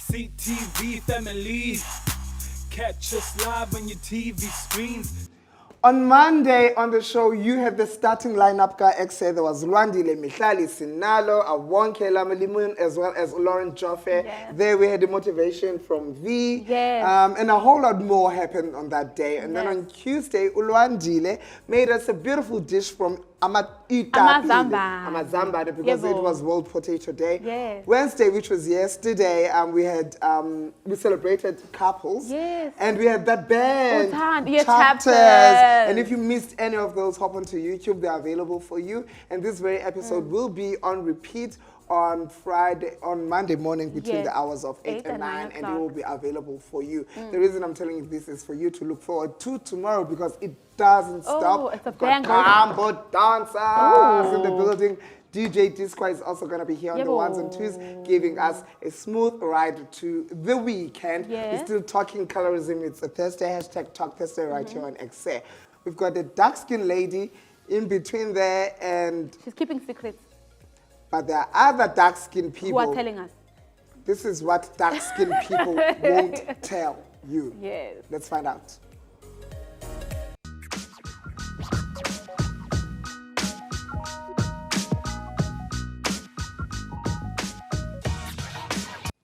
CTV family. Catch us live on your TV screens. On Monday on the show, you had the starting lineup ka Ekse. There was Lwandile Mihlali Sinalo, Awonke Lamelimun, as well as Lauren Joffe. Yes. There we had the motivation from V. Yes. And a whole lot more happened on that day. And then on Tuesday, Ulwandile made us a beautiful dish from Amazamba, because it was World Potato Day. Yes. Wednesday, which was yesterday, we celebrated couples. Yes. And we had that band, chapters. And if you missed any of those, hop onto YouTube. They're available for you. And this very episode will be on repeat on Monday morning between the hours of 8 and 9, and it will be available for you. The reason I'm telling you this is for you to look forward to tomorrow, because it doesn't stop. It's a Got Tambo dancers in the building. DJ Disqua is also going to be here on the ones and twos, giving us a smooth ride to the weekend. We're still talking colorism. It's a Thursday, hashtag Talk Thursday right here on Ekse. We've got a dark-skinned lady in between there, and she's keeping secrets. But there are other dark-skinned people who are telling us. This is what dark-skinned people won't tell you. Yes. Let's find out.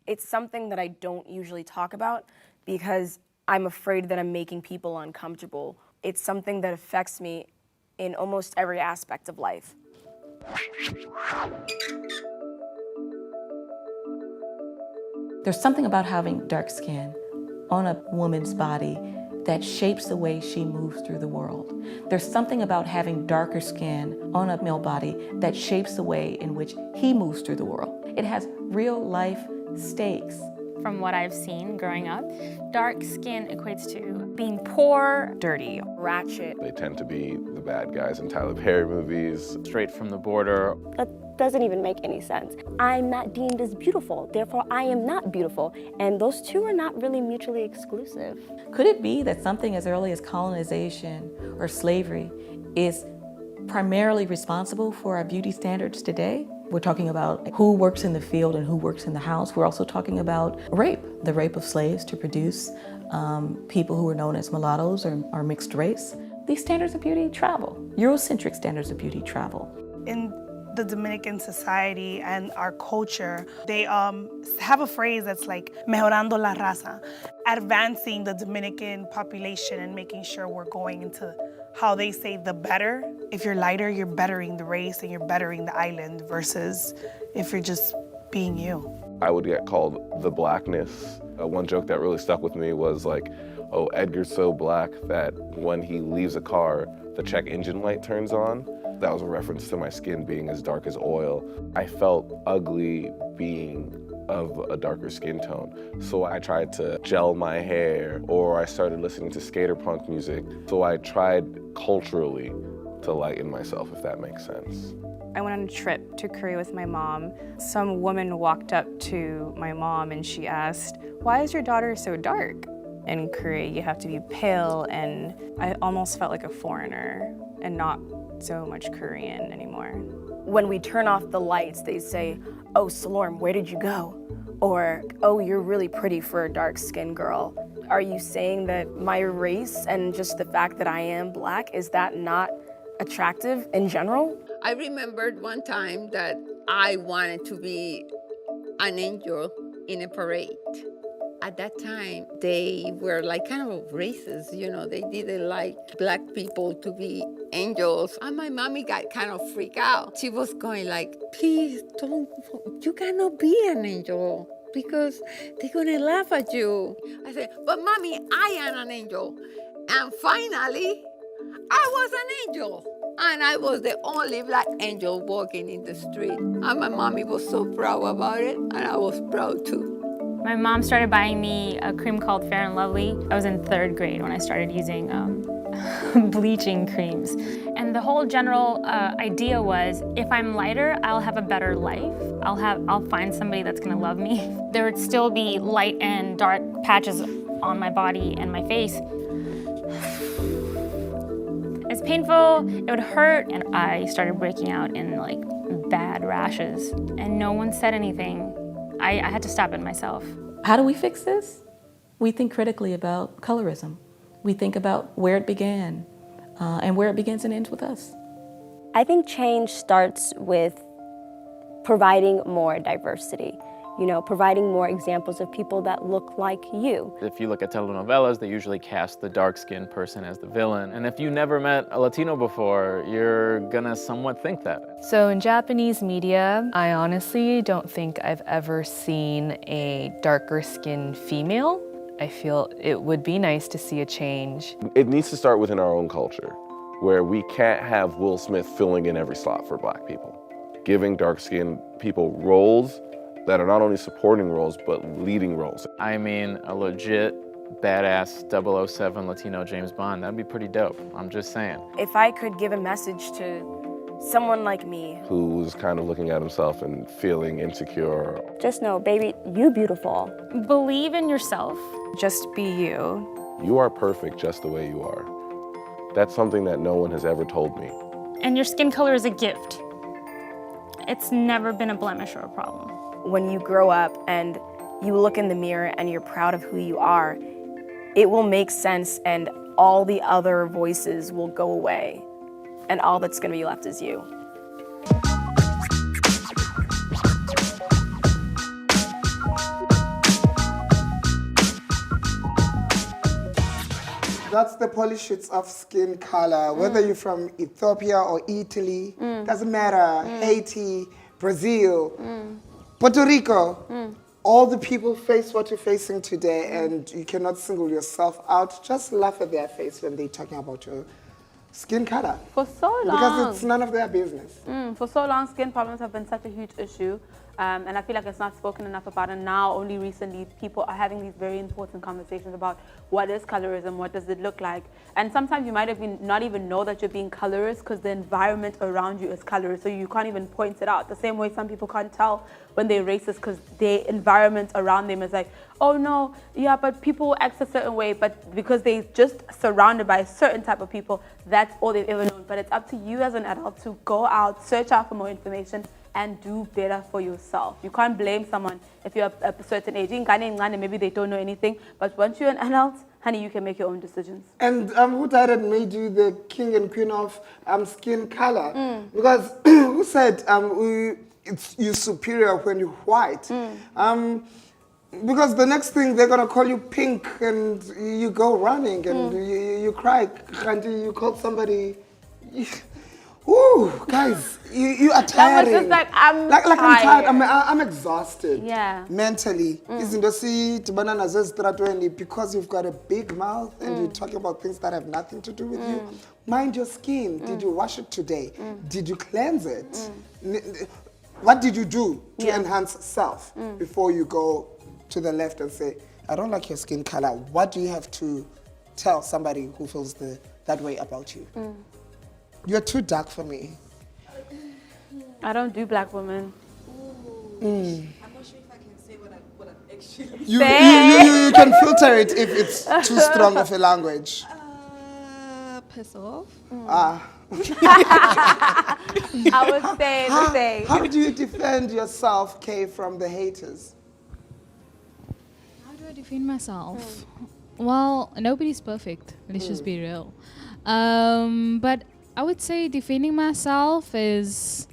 It's something that I don't usually talk about because I'm afraid that I'm making people uncomfortable. It's something that affects me in almost every aspect of life. There's something about having dark skin on a woman's body that shapes the way she moves through the world. There's something about having darker skin on a male body that shapes the way in which he moves through the world. It has real life stakes. From what I've seen growing up, dark skin equates to being poor, dirty, ratchet. They tend to be the bad guys in Tyler Perry movies. Straight from the border. That doesn't even make any sense. I'm not deemed as beautiful, therefore I am not beautiful. And those two are not really mutually exclusive. Could it be that something as early as colonization or slavery is primarily responsible for our beauty standards today? We're talking about who works in the field and who works in the house. We're also talking about rape, the rape of slaves to produce people who are known as mulattoes or mixed race. These standards of beauty travel. Eurocentric standards of beauty travel. In the Dominican society and our culture, they have a phrase that's like mejorando la raza, advancing the Dominican population and making sure we're going into how they say the better. If you're lighter, you're bettering the race and you're bettering the island, versus if you're just being you. I would get called the blackness. One joke that really stuck with me was like, oh, Edgar's so black that when he leaves a car, the check engine light turns on. That was a reference to my skin being as dark as oil. I felt ugly being of a darker skin tone. So I tried to gel my hair, or I started listening to skater punk music. So I tried culturally to lighten myself, if that makes sense. I went on a trip to Korea with my mom. Some woman walked up to my mom and she asked, "Why is your daughter so dark?" In Korea, you have to be pale, and I almost felt like a foreigner and not so much Korean anymore. When we turn off the lights, they say, "Oh, Salorm, where did you go?" Or, "Oh, you're really pretty for a dark-skinned girl." Are you saying that my race and just the fact that I am black, is that not attractive in general? I remembered one time that I wanted to be an angel in a parade. At that time, they were like kind of racist, you know, they didn't like black people to be angels. And my mommy got kind of freaked out. She was going like, "Please don't, you cannot be an angel because they're gonna laugh at you." I said, "But mommy, I am an angel." And finally, I was an angel. And I was the only black angel walking in the street. And my mommy was so proud about it, and I was proud too. My mom started buying me a cream called Fair and Lovely. I was in 3rd grade when I started using bleaching creams. And the whole general idea was, if I'm lighter, I'll have a better life. I'll find somebody that's gonna love me. There would still be light and dark patches on my body and my face. It's painful, it would hurt, and I started breaking out in like bad rashes. And no one said anything. I had to stop it myself. How do we fix this? We think critically about colorism. We think about where it began and where it begins and ends with us. I think change starts with providing more diversity. You know, providing more examples of people that look like you. If you look at telenovelas, they usually cast the dark-skinned person as the villain. And if you never met a Latino before, you're gonna somewhat think that. So in Japanese media, I honestly don't think I've ever seen a darker skinned female. I feel it would be nice to see a change. It needs to start within our own culture, where we can't have Will Smith filling in every slot for black people. Giving dark-skinned people roles that are not only supporting roles, but leading roles. I mean, a legit badass 007 Latino James Bond, that'd be pretty dope. I'm just saying. If I could give a message to someone like me, who's kind of looking at himself and feeling insecure. Just know, baby, you beautiful. Believe in yourself. just be you. You are perfect just the way you are. That's something that no one has ever told me. And your skin color is a gift. It's never been a blemish or a problem. When you grow up and you look in the mirror and you're proud of who you are, it will make sense and all the other voices will go away. And all that's gonna be left is you. That's the polishes of skin color. Whether you're from Ethiopia or Italy, doesn't matter, Haiti, Brazil, Puerto Rico, all the people face what you're facing today and you cannot single yourself out. Just laugh at their face when they're talking about your skin color. For so long. Because it's none of their business. For so long, skin problems have been such a huge issue. And I feel like it's not spoken enough about. And now, only recently, people are having these very important conversations about what is colorism, what does it look like. And sometimes you might have not even know that you're being colorist because the environment around you is colorist, so you can't even point it out. The same way some people can't tell when they're racist because their environment around them is like, oh no, yeah, but people act a certain way, but because they're just surrounded by a certain type of people, that's all they've ever known. But it's up to you as an adult to go out, search out for more information, and do better for yourself. You can't blame someone if you're a certain age. Maybe they don't know anything, but once you're an adult, honey, you can make your own decisions. And who died and made you the king and queen of skin color? Because who said you're superior when you're white? Because the next thing they're gonna call you pink and you go running and you cry and you call somebody. Ooh, guys, you are tiring. That was just like, I'm tired. I'm exhausted. Yeah. Mentally. Because you've got a big mouth and you're talking about things that have nothing to do with you. Mind your skin. Did you wash it today? Did you cleanse it? What did you do to enhance self before you go to the left and say, I don't like your skin color. What do you have to tell somebody who feels that way about you? You're too dark for me. I don't do black women. I'm not sure if I can say what I'm actually you can filter it if it's too strong of a language. Piss off. I would say the same. How do you defend yourself, Kay, from the haters? How do I defend myself? Well, nobody's perfect. Let's just be real. But I would say defending myself is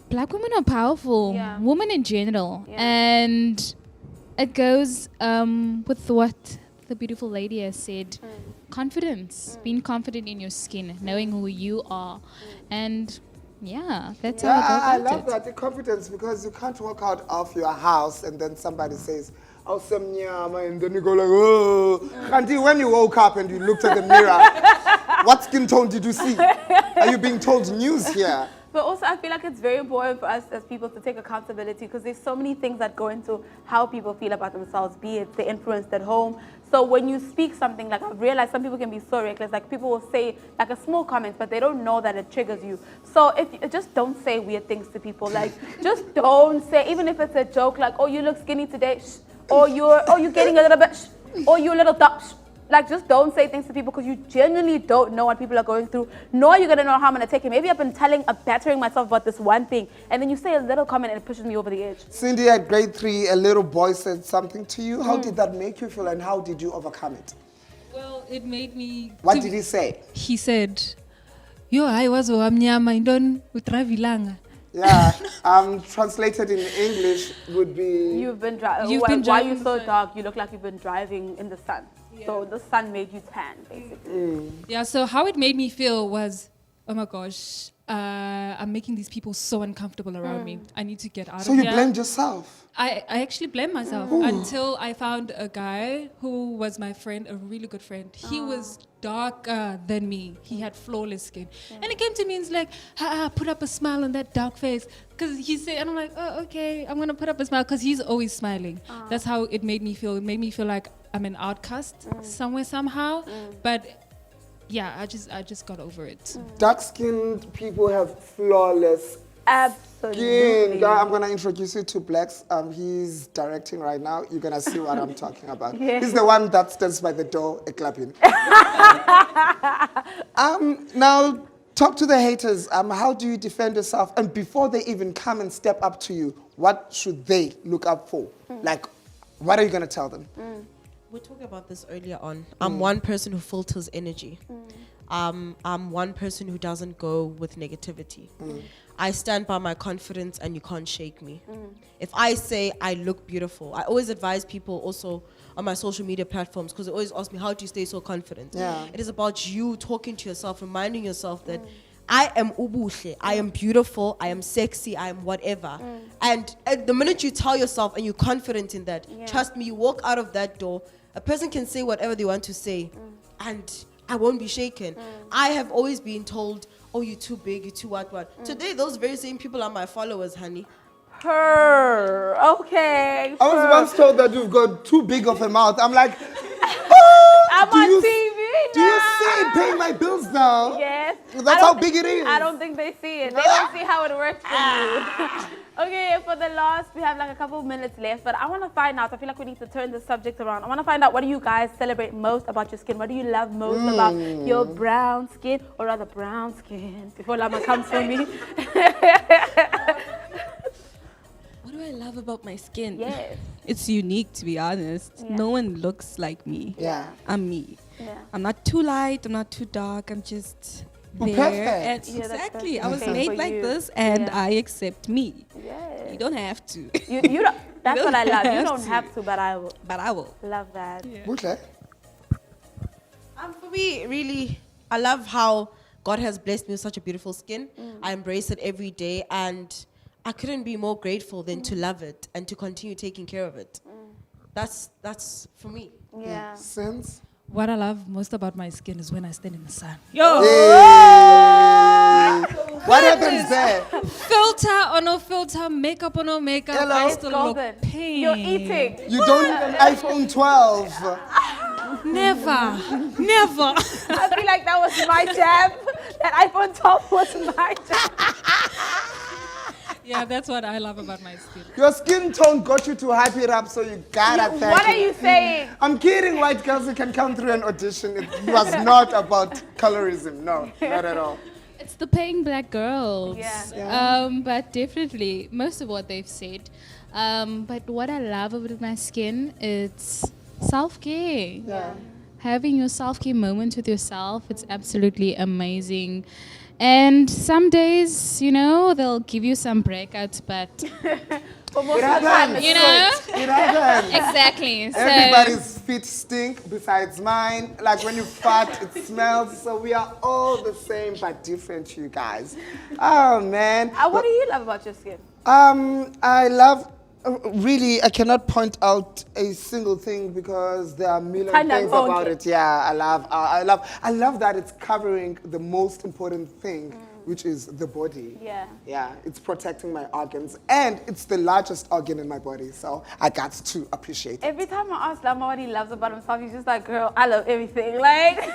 black women are powerful, women in general, and it goes with what the beautiful lady has said, confidence, being confident in your skin, knowing who you are, and that's how I I go about love that, the confidence, because you can't walk out of your house and then somebody says, oh, some nyama, and then you go like, oh. Auntie, when you woke up and you looked at the mirror, what skin tone did you see? Are you being told news here? But also, I feel like it's very important for us as people to take accountability because there's so many things that go into how people feel about themselves, be it the influence at home. So when you speak something, like I've realized some people can be so reckless, like people will say like a small comment, but they don't know that it triggers you. So just don't say weird things to people. Like just don't say, even if it's a joke, like, oh, you look skinny today, shh. Or you're getting a little bit, shh. Or you're a little dark, shh. like, just don't say things to people because you genuinely don't know what people are going through, nor you're going to know how I'm going to take it. Maybe I've been bettering myself about this one thing, and then you say a little comment and it pushes me over the edge. Cindy, at grade 3, a little boy said something to you. How did that make you feel, and how did you overcome it? Well, it made me... What did he say? He said, yo, I was wamnyama, indon utravilanga. Yeah, translated in English would be... You've been driving. Why are you so dark? You look like you've been driving in the sun. Yeah. So the sun made you tan, basically. Yeah, so how it made me feel was, oh my gosh, I'm making these people so uncomfortable around me. I need to get out of here. So you blamed yourself? I actually blamed myself until I found a guy who was my friend, a really good friend. He was darker than me. He had flawless skin. And he came to me and was like, put up a smile on that dark face. Because he said, and I'm like, oh, okay, I'm going to put up a smile because he's always smiling. That's how it made me feel. It made me feel like I'm an outcast somewhere, somehow. But yeah, I just got over it. Dark-skinned people have flawless Absolutely. skin. I'm going to introduce you to Blacks. He's directing right now. You're going to see what I'm talking about. Yeah. He's the one that stands by the door, clapping. Now, talk to the haters. How do you defend yourself? And before they even come and step up to you, what should they look up for? Like, what are you going to tell them? We talked about this earlier on. I'm one person who filters energy. I'm one person who doesn't go with negativity. I stand by my confidence and you can't shake me. If I say I look beautiful, I always advise people also on my social media platforms because they always ask me, how do you stay so confident? Yeah. It is about you talking to yourself, reminding yourself that I am ubuhle, I am beautiful, I am sexy, I am whatever. And the minute you tell yourself and you're confident in that, trust me, you walk out of that door, a person can say whatever they want to say and I won't be shaken. I have always been told, oh, you're too big, you're too what. Today, those very same people are my followers, honey. Okay. I was once told that you've got too big of a mouth. I'm like, oh, I'm on TV now. Do you see it paying my bills now? Yes. That's how big it is. I don't think they see it. They don't see how it works for you. Okay, for the last, we have like a couple minutes left, but I want to find out, I feel like we need to turn the subject around. I want to find out, what do you guys celebrate most about your skin? What do you love most about your brown skin, or rather brown skin, before Lama comes for me? What do I love about my skin? Yes. It's unique, to be honest. Yeah. No one looks like me. Yeah. I'm me. Yeah. I'm not too light, I'm not too dark, I'm just there. Perfect. And Yeah, that's exactly. I perfect. was Same made for like you. this and Yeah. I accept me. Yes. You don't have to. You don't, that's You what I don't love. You have don't to. have to, but I will. But I will. Love that. Okay. For me, really, I love how God has blessed me with such a beautiful skin. I embrace it every day, and I couldn't be more grateful than to love it and to continue taking care of it. That's for me. Yeah. Sense? What I love most about my skin is when I stand in the sun. What happens there? Filter or no filter, makeup or no makeup, Hello? I It's still golden. look pink. You're eating. You don't need an iPhone 12. Never. I feel like that was my jam. That iPhone 12 was my jam. Yeah, that's what I love about my skin. Your skin tone got you to hype it up, so you gotta thank What are it. you saying? I'm kidding, white girls who can come through an audition. It was not about colorism. No, not at all. It's the paying black girls. Yeah. But definitely, most of what they've said. But what I love about my skin, it's self-care. Yeah. Having your self-care moment with yourself, it's absolutely amazing. And some days, you know, they'll give you some breakouts, but But most of the time, you know, It happens. exactly. So Everybody's feet stink besides mine. Like when you fart, it smells. So we are all the same but different, you guys. Oh, man. What do you love about your skin? I love, really, I cannot point out a single thing because there are a million things about it. Yeah, I love that it's covering the most important thing, which is the body. Yeah. Yeah, it's protecting my organs, and it's the largest organ in my body, so I got to appreciate it. Every time I ask Lama what he loves about himself, he's just like, girl, I love everything. Like,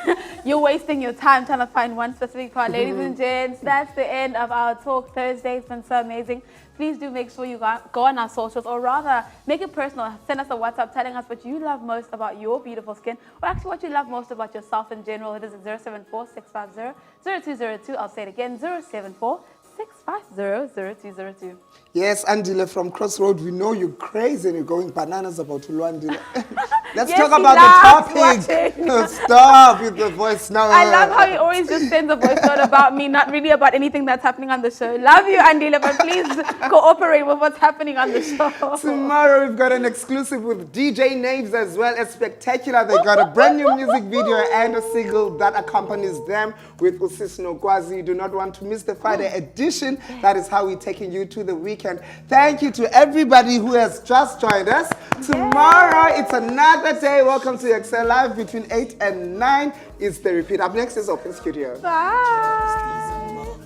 you're wasting your time trying to find one specific part. Ladies and gents, that's the end of our Talk Thursday. It's been so amazing. please do make sure you go on our socials, or rather make it personal. Send us a WhatsApp telling us what you love most about your beautiful skin, or actually what you love most about yourself in general. It is at 074-650-0202. I'll say it again, 074-650-0202. Yes, Andile, from Crossroad, we know you're crazy and you're going bananas about Andile. Let's Yes, talk he about the loves topic. watching. Stop with the voice now. I love how he always just sends a voice note about me, not really about anything that's happening on the show. Love you, Andile, but please cooperate with what's happening on the show. Tomorrow we've got an exclusive with DJ Naves as well as Spectacular. They got a brand new music video and a single that accompanies them with Usis Nogwazi. You do not want to miss the Friday edition. That is how we're taking you to the weekend. Thank you to everybody who has just joined us. Tomorrow it's another day. Welcome to Ekse Live between 8 and 9. It's the repeat. Up next is Open Studio. Bye.